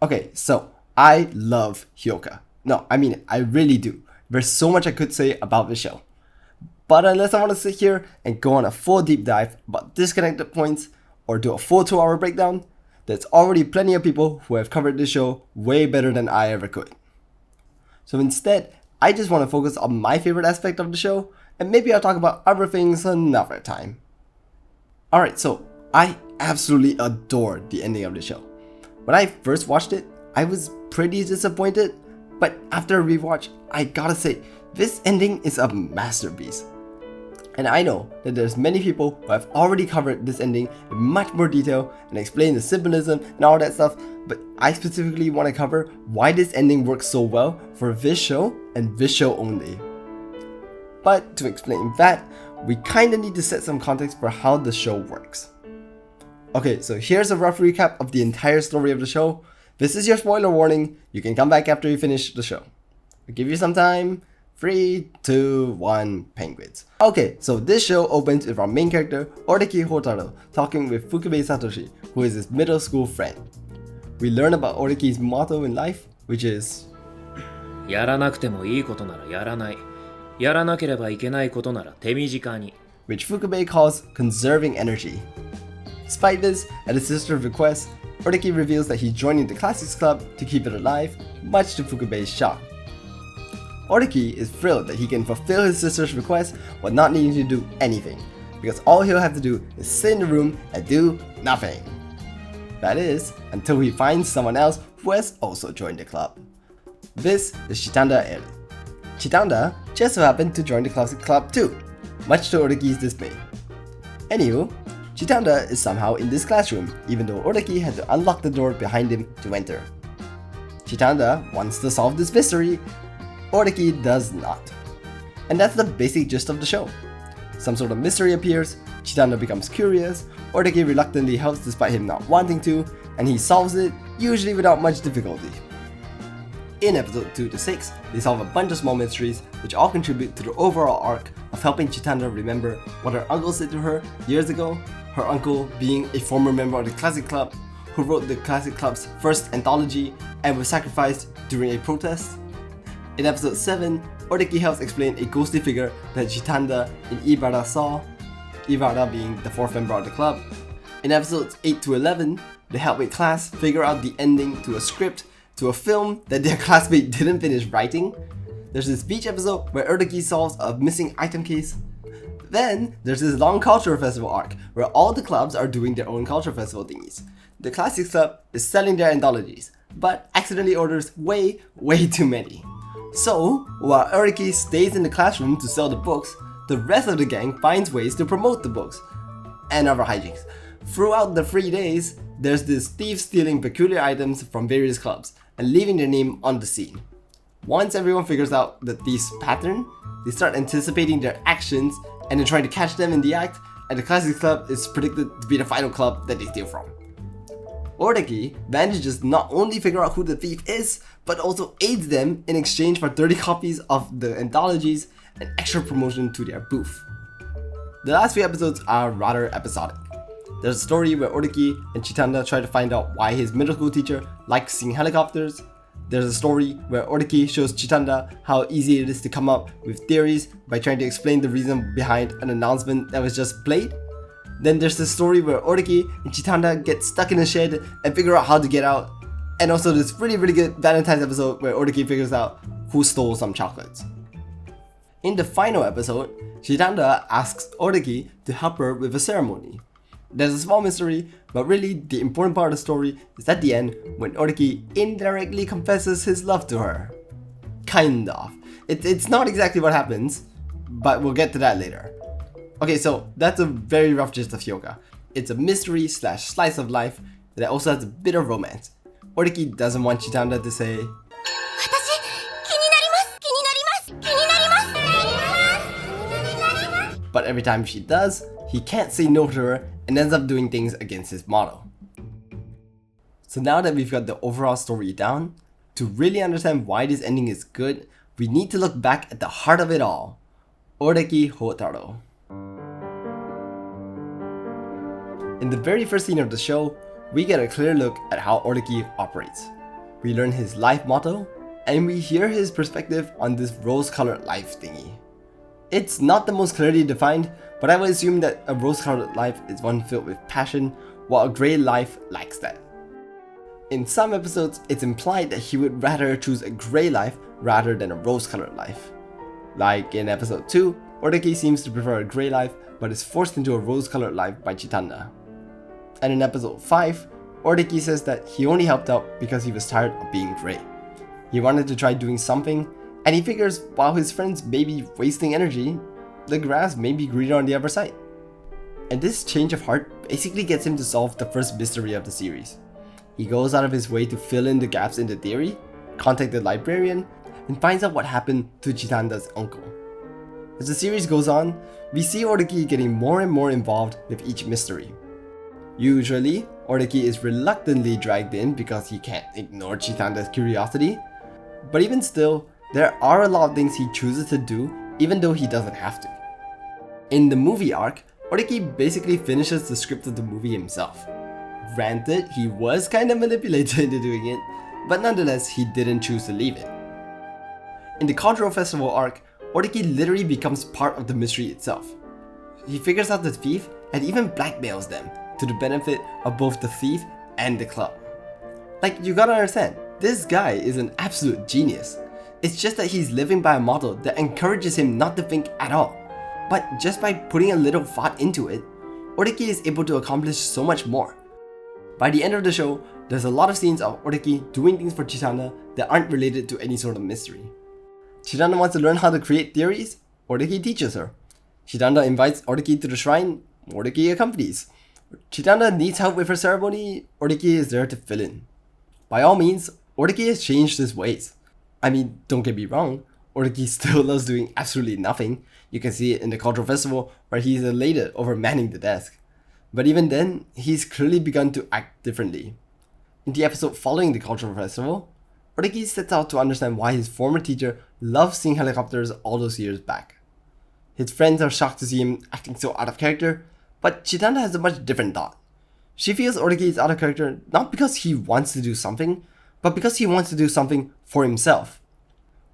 Okay, so I love Hyouka. No, I mean it, I really do. There's so much I could say about the show. But unless I want to sit here and go on a full deep dive about disconnected points or do a full 2-hour breakdown, there's already plenty of people who have covered this show way better than I ever could. So instead, I just want to focus on my favorite aspect of the show, and maybe I'll talk about other things another time. Alright, so I absolutely adored the ending of the show. When I first watched it, I was pretty disappointed, but after a rewatch, I gotta say, this ending is a masterpiece. And I know that there's many people who have already covered this ending in much more detail and explained the symbolism and all that stuff, but I specifically want to cover why this ending works so well for this show and this show only. But to explain that, we kinda need to set some context for how the show works. Okay, so here's a rough recap of the entire story of the show. This is your spoiler warning. You can come back after you finish the show. I'll give you some time. 3, 2, 1, penguins. Okay, so this show opens with our main character, Oreki Houtarou, talking with Fukube Satoshi, who is his middle school friend. We learn about Oreki's motto in life, which is やらなくてもいいことならやらない。やらなければいけないことなら手短に。 which Fukube calls conserving energy. Despite this, at his sister's request, Oreki reveals that he's joining the Classics Club to keep it alive, much to Fukube's shock. Oreki is thrilled that he can fulfill his sister's request while not needing to do anything, because all he'll have to do is sit in the room and do nothing. That is, until he finds someone else who has also joined the club. This is Chitanda El. Chitanda just so happened to join the Classic Club too, much to Oreki's dismay. Anywho, Chitanda is somehow in this classroom, even though Oreki had to unlock the door behind him to enter. Chitanda wants to solve this mystery. Oreki does not. And that's the basic gist of the show. Some sort of mystery appears, Chitanda becomes curious, Oreki reluctantly helps despite him not wanting to, and he solves it, usually without much difficulty. In episode 2 to 6, they solve a bunch of small mysteries, which all contribute to the overall arc of helping Chitanda remember what her uncle said to her years ago, her uncle being a former member of the Classic Club, who wrote the Classic Club's first anthology and was sacrificed during a protest. In episode 7, Oreki helps explain a ghostly figure that Chitanda in Ibara saw, Ibara being the 4th member of the club. In episodes 8 to 11, they help a class figure out the ending to a script to a film that their classmate didn't finish writing. There's this beach episode where Oreki solves a missing item case. Then, there's this long cultural festival arc where all the clubs are doing their own cultural festival thingies. The Classics Club is selling their anthologies, but accidentally orders way too many. So, while Oreki stays in the classroom to sell the books, the rest of the gang finds ways to promote the books and other hijinks. Throughout the 3 days, there's this thief stealing peculiar items from various clubs and leaving their name on the scene. Once everyone figures out the thief's pattern, they start anticipating their actions and then trying to catch them in the act, and the Classics Club is predicted to be the final club that they steal from. Oreki manages to not only figure out who the thief is, but also aids them in exchange for 30 copies of the anthologies and extra promotion to their booth. The last few episodes are rather episodic. There's a story where Oreki and Chitanda try to find out why his middle school teacher likes seeing helicopters. There's a story where Oreki shows Chitanda how easy it is to come up with theories by trying to explain the reason behind an announcement that was just played. Then there's the story where Oreki and Chitanda get stuck in a shed and figure out how to get out. And also this really good Valentine's episode where Oreki figures out who stole some chocolates. In the final episode, Chitanda asks Oreki to help her with a ceremony. There's a small mystery, but really the important part of the story is at the end when Oreki indirectly confesses his love to her. Kind of. It's not exactly what happens, but we'll get to that later. Okay, so that's a very rough gist of Hyouka. It's a mystery / slice of life that also has a bit of romance. Oreki doesn't want Chitanda to say, but every time she does, he can't say no to her and ends up doing things against his motto. So now that we've got the overall story down, to really understand why this ending is good, we need to look back at the heart of it all, Oreki Houtarou. In the very first scene of the show, we get a clear look at how Oreki operates. we learn his life motto, and we hear his perspective on this rose-colored life thingy. It's not the most clearly defined, but I would assume that a rose-colored life is one filled with passion, while a grey life lacks that. In some episodes, it's implied that he would rather choose a grey life rather than a rose-colored life. Like in episode 2, Oreki seems to prefer a grey life, but is forced into a rose-colored life by Chitanda. And in episode 5, Oreki says that he only helped out because he was tired of being grey. He wanted to try doing something, and he figures while his friends may be wasting energy, the grass may be greener on the other side. And this change of heart basically gets him to solve the first mystery of the series. He goes out of his way to fill in the gaps in the theory, contact the librarian, and finds out what happened to Chitanda's uncle. As the series goes on, we see Oreki getting more and more involved with each mystery. Usually, Oreki is reluctantly dragged in because he can't ignore Chitanda's curiosity, but even still, there are a lot of things he chooses to do even though he doesn't have to. In the movie arc, Oreki basically finishes the script of the movie himself. Granted, he was kinda manipulated into doing it, but nonetheless, he didn't choose to leave it. In the Cultural Festival arc, Oreki literally becomes part of the mystery itself. He figures out the thief and even blackmails them to the benefit of both the thief and the club. Like, you gotta understand, this guy is an absolute genius. It's just that he's living by a model that encourages him not to think at all. But just by putting a little thought into it, Oreki is able to accomplish so much more. By the end of the show, there's a lot of scenes of Oreki doing things for Chitanda that aren't related to any sort of mystery. Chitanda wants to learn how to create theories, Oreki teaches her. Chitanda invites Oreki to the shrine, Oreki accompanies. Chitanda needs help with her ceremony, Oreki is there to fill in. By all means, Oreki has changed his ways. I mean, don't get me wrong, Oreki still loves doing absolutely nothing. You can see it in the Cultural Festival where he's elated over manning the desk. But even then, he's clearly begun to act differently. In the episode following the Cultural Festival, Oreki sets out to understand why his former teacher loved seeing helicopters all those years back. His friends are shocked to see him acting so out of character, but Chitanda has a much different thought. She feels Oreki is out of character not because he wants to do something, but because he wants to do something for himself.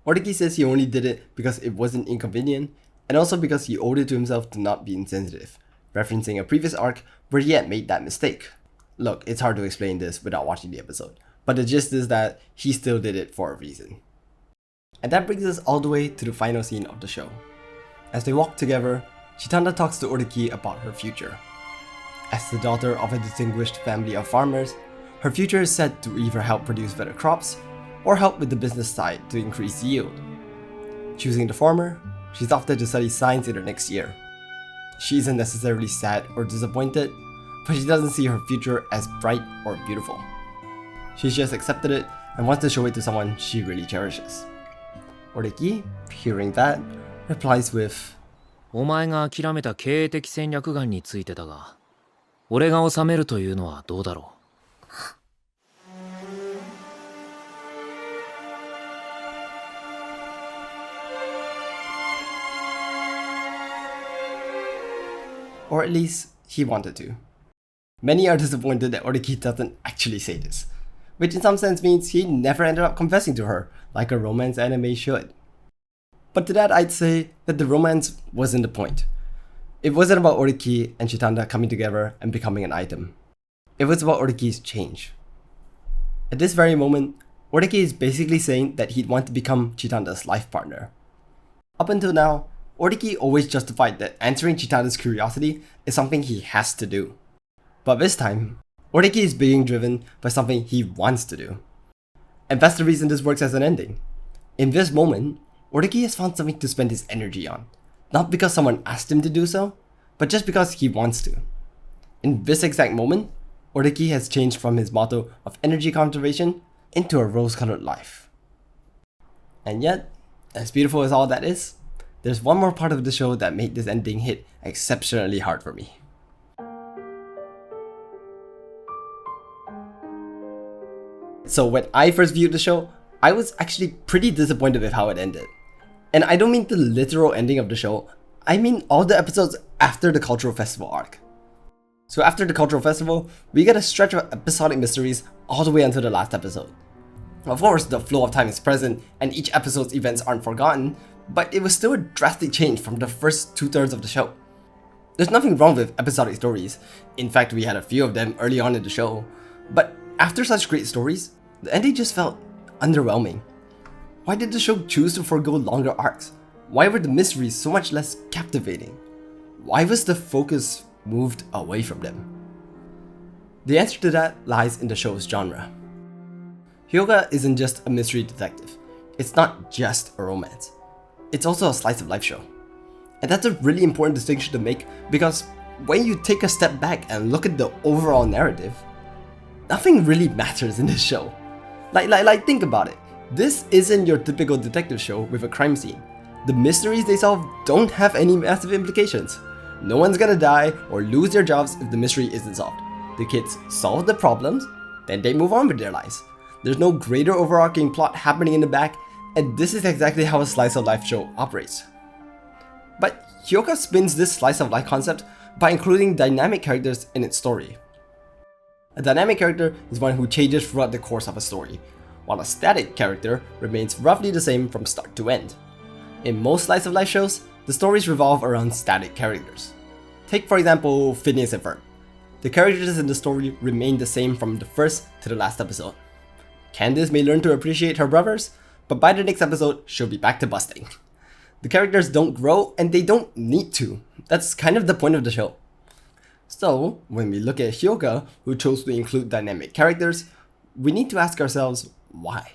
Oreki says he only did it because it wasn't inconvenient, and also because he owed it to himself to not be insensitive, referencing a previous arc where he had made that mistake. Look, it's hard to explain this without watching the episode, but the gist is that he still did it for a reason. And that brings us all the way to the final scene of the show. As they walk together, Chitanda talks to Oreki about her future. As the daughter of a distinguished family of farmers, her future is set to either help produce better crops or help with the business side to increase yield. Choosing the former, she's opted to study science in her next year. She isn't necessarily sad or disappointed, but she doesn't see her future as bright or beautiful. She's just accepted it and wants to show it to someone she really cherishes. Oreki, hearing that, replies with, お前が諦めた経営的戦略眼についてだが、俺が治めるというのはどうだろう。Or at least, he wanted to. Many are disappointed that Oreki doesn't actually say this, which in some sense means he never ended up confessing to her, like a romance anime should. But to that I'd say that the romance wasn't the point. It wasn't about Oreki and Chitanda coming together and becoming an item. It was about Oreki's change. At this very moment, Oreki is basically saying that he'd want to become Chitanda's life partner. Up until now, Oreki always justified that answering Chitanda's curiosity is something he has to do. But this time, Oreki is being driven by something he wants to do. And that's the reason this works as an ending. In this moment, Oreki has found something to spend his energy on, not because someone asked him to do so, but just because he wants to. In this exact moment, Oreki has changed from his motto of energy conservation into a rose-colored life. And yet, as beautiful as all that is, there's one more part of the show that made this ending hit exceptionally hard for me. So when I first viewed the show, I was actually pretty disappointed with how it ended. And I don't mean the literal ending of the show, I mean all the episodes after the Cultural Festival arc. So after the Cultural Festival, we get a stretch of episodic mysteries all the way until the last episode. Of course, the flow of time is present and each episode's events aren't forgotten, but it was still a drastic change from the first 2/3 of the show. There's nothing wrong with episodic stories. In fact, we had a few of them early on in the show. But after such great stories, the ending just felt underwhelming. Why did the show choose to forego longer arcs? Why were the mysteries so much less captivating? Why was the focus moved away from them? The answer to that lies in the show's genre. Hyouka isn't just a mystery detective. It's not just a romance. It's also a slice of life show. And that's a really important distinction to make because when you take a step back and look at the overall narrative, nothing really matters in this show. Like think about it. This isn't your typical detective show with a crime scene. The mysteries they solve don't have any massive implications. No one's gonna die or lose their jobs if the mystery isn't solved. The kids solve the problems, then they move on with their lives. There's no greater overarching plot happening in the back, and this is exactly how a slice of life show operates. But Hyouka spins this slice of life concept by including dynamic characters in its story. A dynamic character is one who changes throughout the course of a story, while a static character remains roughly the same from start to end. In most slice of life shows, the stories revolve around static characters. Take for example Phineas and Ferb. The characters in the story remain the same from the first to the last episode. Candace may learn to appreciate her brothers, but by the next episode, she'll be back to busting. The characters don't grow and they don't need to. That's kind of the point of the show. So, when we look at Hyouka, who chose to include dynamic characters, we need to ask ourselves why.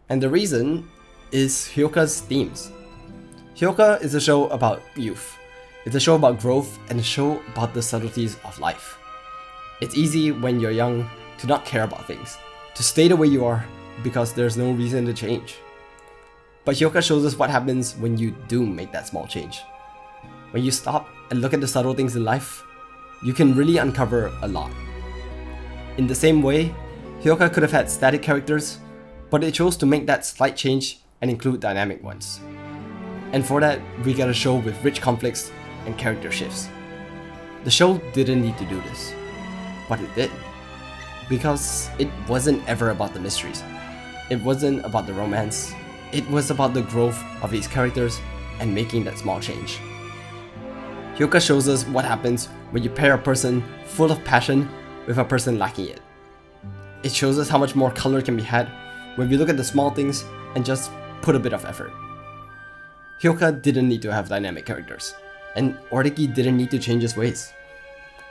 And the reason is Hyouka's themes. Hyouka is a show about youth. It's a show about growth and a show about the subtleties of life. It's easy when you're young to not care about things, to stay the way you are because there's no reason to change. But Hyouka shows us what happens when you do make that small change. When you stop and look at the subtle things in life, you can really uncover a lot. In the same way, Hyouka could have had static characters, but it chose to make that slight change and include dynamic ones. And for that, we get a show with rich conflicts and character shifts. The show didn't need to do this, but it did. Because it wasn't ever about the mysteries. It wasn't about the romance. It was about the growth of these characters and making that small change. Hyouka shows us what happens when you pair a person full of passion with a person lacking it. It shows us how much more color can be had when we look at the small things and just put a bit of effort. Hyouka didn't need to have dynamic characters, and Ordeki didn't need to change his ways.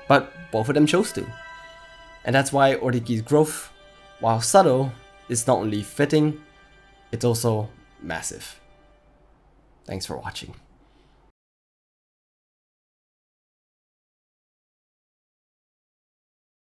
But both of them chose to. And that's why Ordeki's growth, while subtle, is not only fitting, it's also massive. Thanks for watching.